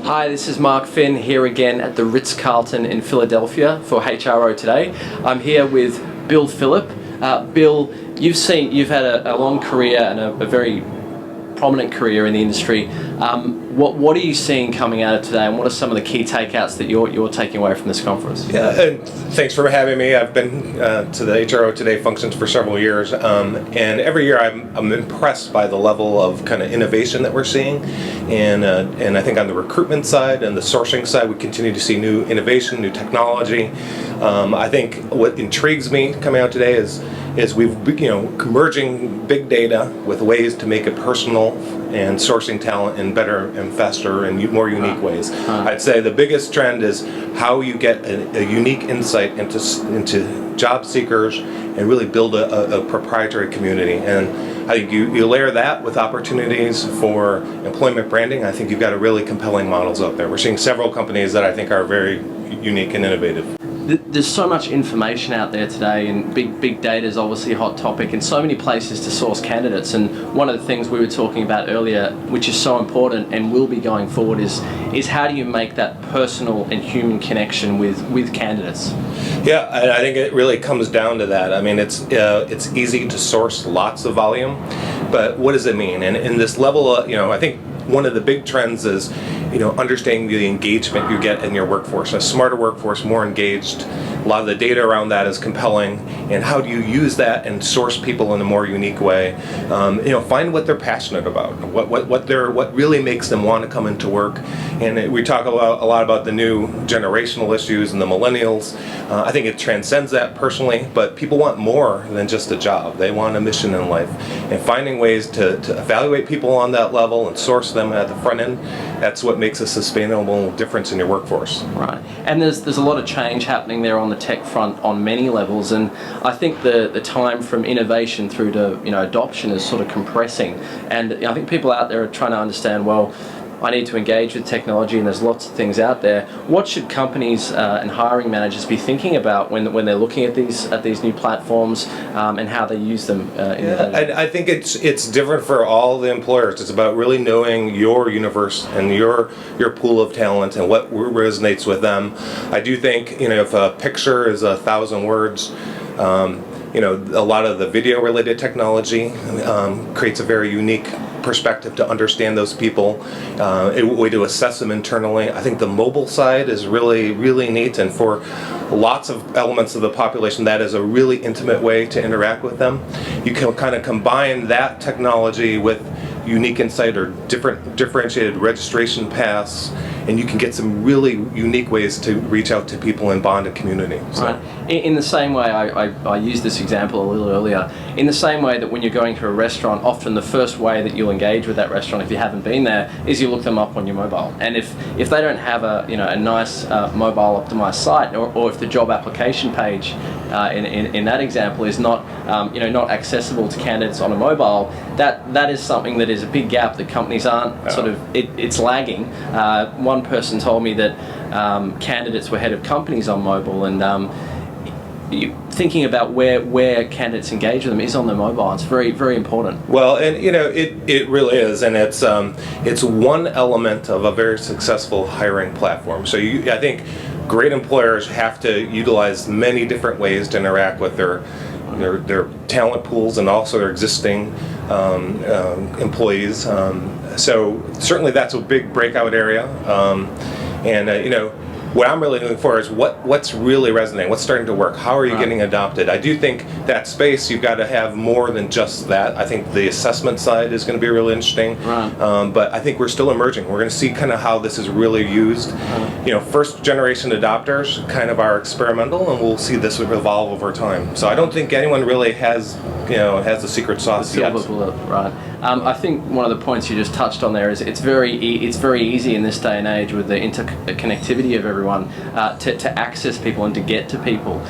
Hi, this is Mark Finn here again at the Ritz-Carlton in Philadelphia for HRO Today. I'm here with Bill Filip. Bill, you've had a long career and a very prominent career in the industry. What are you seeing coming out of today, and what are some of the key takeouts that you're taking away from this conference? Yeah, and thanks for having me. I've been to the HRO Today functions for several years, and every year I'm impressed by the level of kind of innovation that we're seeing, and I think on the recruitment side and the sourcing side, we continue to see new innovation, new technology. I think what intrigues me coming out today is we've merging big data with ways to make it personal and sourcing talent in better and faster and more unique ways. I'd say the biggest trend is how you get a unique insight into job seekers and really build a proprietary community. And I think you layer that with opportunities for employment branding. I think you've got a really compelling models out there. We're seeing several companies that I think are very unique and innovative. There's so much information out there today, and big data is obviously a hot topic, and so many places to source candidates. And one of the things we were talking about earlier, which is so important and will be going forward, is how do you make that personal and human connection with candidates? Yeah, I think it really comes down to that. I mean, it's easy to source lots of volume, but what does it mean? And in this level of, I think one of the big trends is, understanding the engagement you get in your workforce. A smarter workforce, more engaged. A lot of the data around that is compelling. And how do you use that and source people in a more unique way? Find what they're passionate about. What really makes them want to come into work. And we talk a lot about the new generational issues and the millennials. I think it transcends that personally, but people want more than just a job. They want a mission in life. And finding ways to evaluate people on that level and source them at the front end, that's what makes a sustainable difference in your workforce. Right, and there's a lot of change happening there on the tech front on many levels, and I think the time from innovation through to adoption is sort of compressing, and I think people out there are trying to understand, well, I need to engage with technology, and there's lots of things out there. What should companies and hiring managers be thinking about when they're looking at these new platforms and how they use them? I think it's different for all the employers. It's about really knowing your universe and your pool of talent and what resonates with them. I do think if a picture is 1,000 words. A lot of the video-related technology creates a very unique perspective to understand those people, a way to assess them internally. I think the mobile side is really, really neat, and for lots of elements of the population, that is a really intimate way to interact with them. You can kind of combine that technology with unique insight or differentiated registration paths, and you can get some really unique ways to reach out to people and bond a community. So. Right. In the same way, I used this example a little earlier, in the same way that when you're going to a restaurant, often the first way that you'll engage with that restaurant, if you haven't been there, is you look them up on your mobile. And if they don't have a nice mobile optimized site, or if the job application page in that example is not not accessible to candidates on a mobile, that is something that is a big gap that companies aren't it's lagging. One person told me that candidates were head of companies on mobile, and thinking about where candidates engage with them is on their mobile. It's very, very important. Well, and it really is, and it's one element of a very successful hiring platform. So I think great employers have to utilize many different ways to interact with their talent pools and also their existing employees. So certainly that's a big breakout area, what I'm really looking for is what's really resonating, what's starting to work, how are you getting adopted. I do think that space, you've got to have more than just that. I think the assessment side is going to be really interesting, but I think we're still emerging. We're going to see kind of how this is really used. First generation adopters kind of are experimental, and we'll see this evolve over time. So I don't think anyone really has the secret sauce yet. Right. I think one of the points you just touched on there is it's very easy in this day and age with the interconnectivity of everyone to access people and to get to people.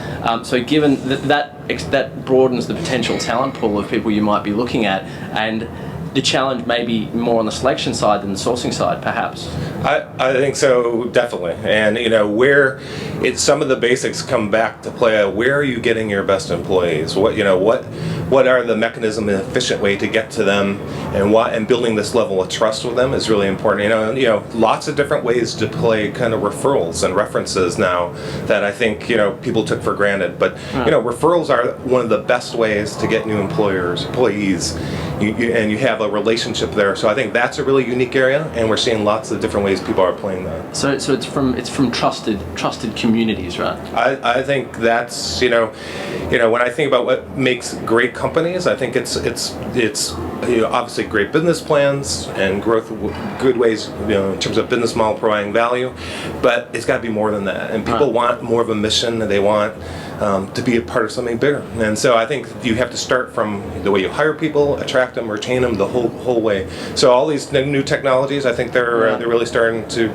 So given that broadens the potential talent pool of people you might be looking at, and the challenge may be more on the selection side than the sourcing side, perhaps. I think so, definitely. And where some of the basics come back to play. Where are you getting your best employees? What what are the mechanism and efficient way to get to them, and building this level of trust with them is really important. Lots of different ways to play kind of referrals and references now that I think people took for granted. But referrals are one of the best ways to get new employees. You have a relationship there, so I think that's a really unique area, and we're seeing lots of different ways people are playing that. So it's from trusted communities, right? I think that's when I think about what makes great companies, I think it's obviously great business plans and growth, good ways in terms of business model providing value, but it's got to be more than that. And people want more of a mission, and they want to be a part of something bigger. And so I think you have to start from the way you hire people, attract them, retain them, the whole way. So all these new technologies, I think they're really starting to,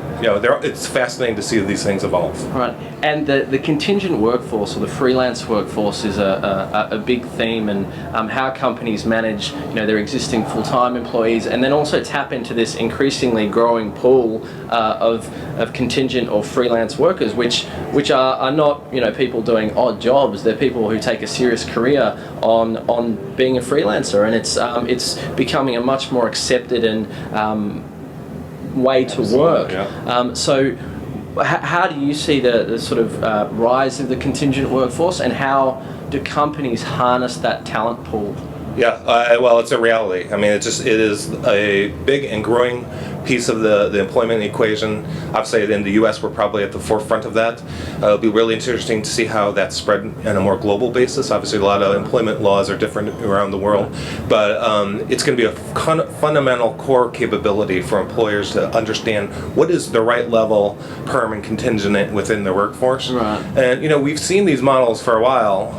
it's fascinating to see these things evolve. Right. And the contingent workforce, or the freelance workforce, is a big theme, and how companies manage their existing full-time employees, and then also tap into this increasingly growing pool of contingent or freelance workers, which are not people doing odd jobs. They're people who take a serious career on being a freelancer, and it's becoming a much more accepted and way to work. Yeah. So how do you see the sort of rise of the contingent workforce, and how do companies harness that talent pool? Yeah, well, it's a reality. I mean, it is a big and growing piece of the employment equation. Obviously, in the U.S., we're probably at the forefront of that. It'll be really interesting to see how that's spread on a more global basis. Obviously, a lot of employment laws are different around the world, but it's going to be a fundamental core capability for employers to understand what is the right level perm and contingent within their workforce. Right. And we've seen these models for a while,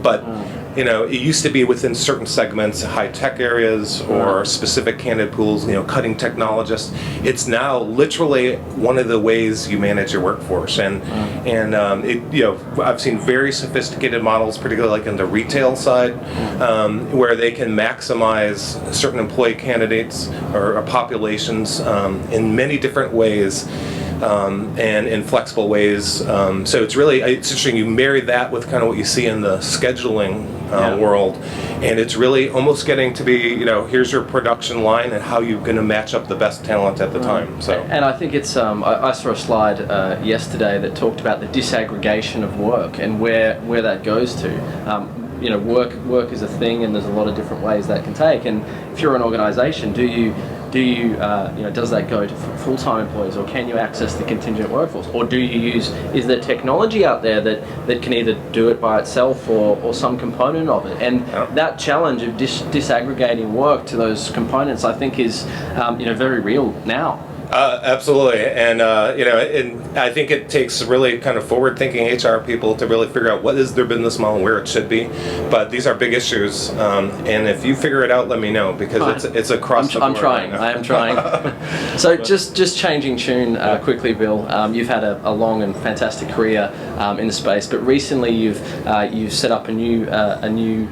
but it used to be within certain segments, high-tech areas or specific candidate pools, cutting technologists. It's now literally one of the ways you manage your workforce. And I've seen very sophisticated models, particularly like in the retail side, where they can maximize certain employee candidates or populations in many different ways. And in flexible ways. So it's interesting. You marry that with kind of what you see in the scheduling world, and it's really almost getting to be, here's your production line and how you're going to match up the best talent at the time. So, and I think it's I saw a slide yesterday that talked about the disaggregation of work and where that goes to. Work is a thing, and there's a lot of different ways that can take. And if you're an organization, does that go to full-time employees, or can you access the contingent workforce, or is there technology out there that can either do it by itself or some component of it? And that challenge of disaggregating work to those components, I think, is very real now. Absolutely, and and I think it takes really kind of forward-thinking HR people to really figure out what is their business model and where it should be. But these are big issues, and if you figure it out, let me know, because it's across the board. I'm trying. I am trying. So just changing tune quickly, Bill. You've had a long and fantastic career in the space, but recently you've set up a new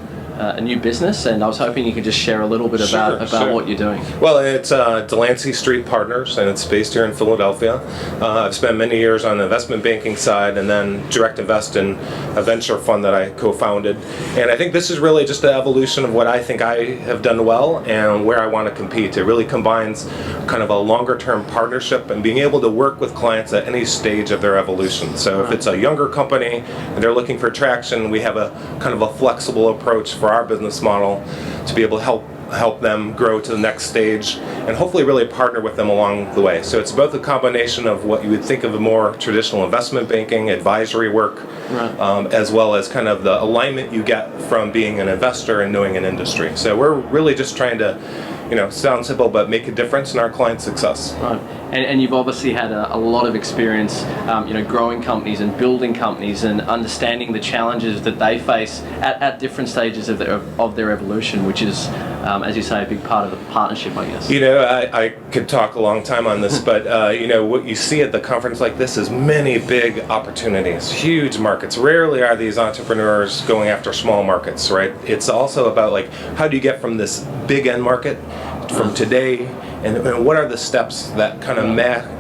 business, and I was hoping you could just share a little bit about what you're doing. Well, it's Delancey Street Partners, and it's based here in Philadelphia. I've spent many years on the investment banking side, and then direct invest in a venture fund that I co-founded. And I think this is really just the evolution of what I think I have done well and where I want to compete. It really combines kind of a longer-term partnership and being able to work with clients at any stage of their evolution. So if it's a younger company and they're looking for traction, we have a kind of a flexible approach for our business model to be able to help them grow to the next stage and hopefully really partner with them along the way. So it's both a combination of what you would think of a more traditional investment banking, advisory work, as well as kind of the alignment you get from being an investor and knowing an industry. So we're really just trying to, sound simple, but make a difference in our clients' success. Right. And you've obviously had a lot of experience, growing companies and building companies and understanding the challenges that they face at different stages of their evolution, which is, as you say, a big part of the partnership, I guess. I could talk a long time on this, but what you see at the conference like this is many big opportunities, huge markets. Rarely are these entrepreneurs going after small markets, right? It's also about how do you get from this big end market from today and what are the steps that kind of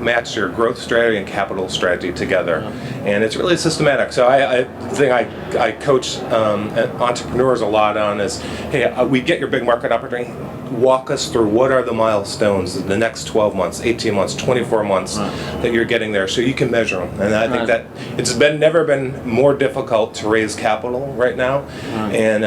match your growth strategy and capital strategy together. And it's really systematic. So I think I coach entrepreneurs a lot on is, hey, we get your big market opportunity. Walk us through what are the milestones the next 12 months, 18 months, 24 months that you're getting there, so you can measure them. And I think that it's never been more difficult to raise capital right now. And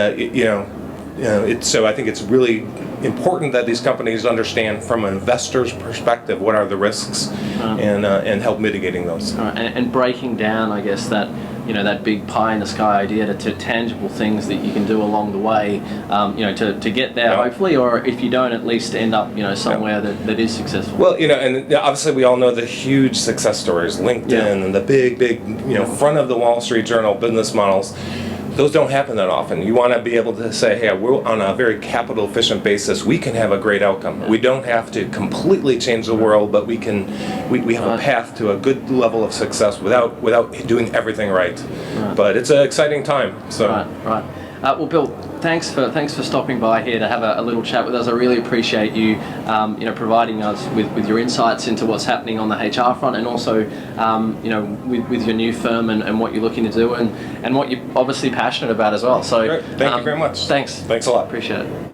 so I think it's really important that these companies understand from an investor's perspective what are the risks and help mitigating those. And breaking down, I guess, that that big pie in the sky idea to tangible things that you can do along the way, to get there hopefully, or if you don't, at least end up somewhere that is successful. Well, and obviously we all know the huge success stories, LinkedIn and the big front of the Wall Street Journal business models. Those don't happen that often. You want to be able to say, hey, we're on a very capital efficient basis, we can have a great outcome. We don't have to completely change the world, but we have a path to a good level of success without doing everything right. But it's an exciting time. So. Right. Well, Bill, thanks for stopping by here to have a little chat with us. I really appreciate you, providing us with your insights into what's happening on the HR front, and also, with your new firm and what you're looking to do, and what you're obviously passionate about as well. So, great. Thank you very much. Thanks. Thanks a lot. Appreciate it.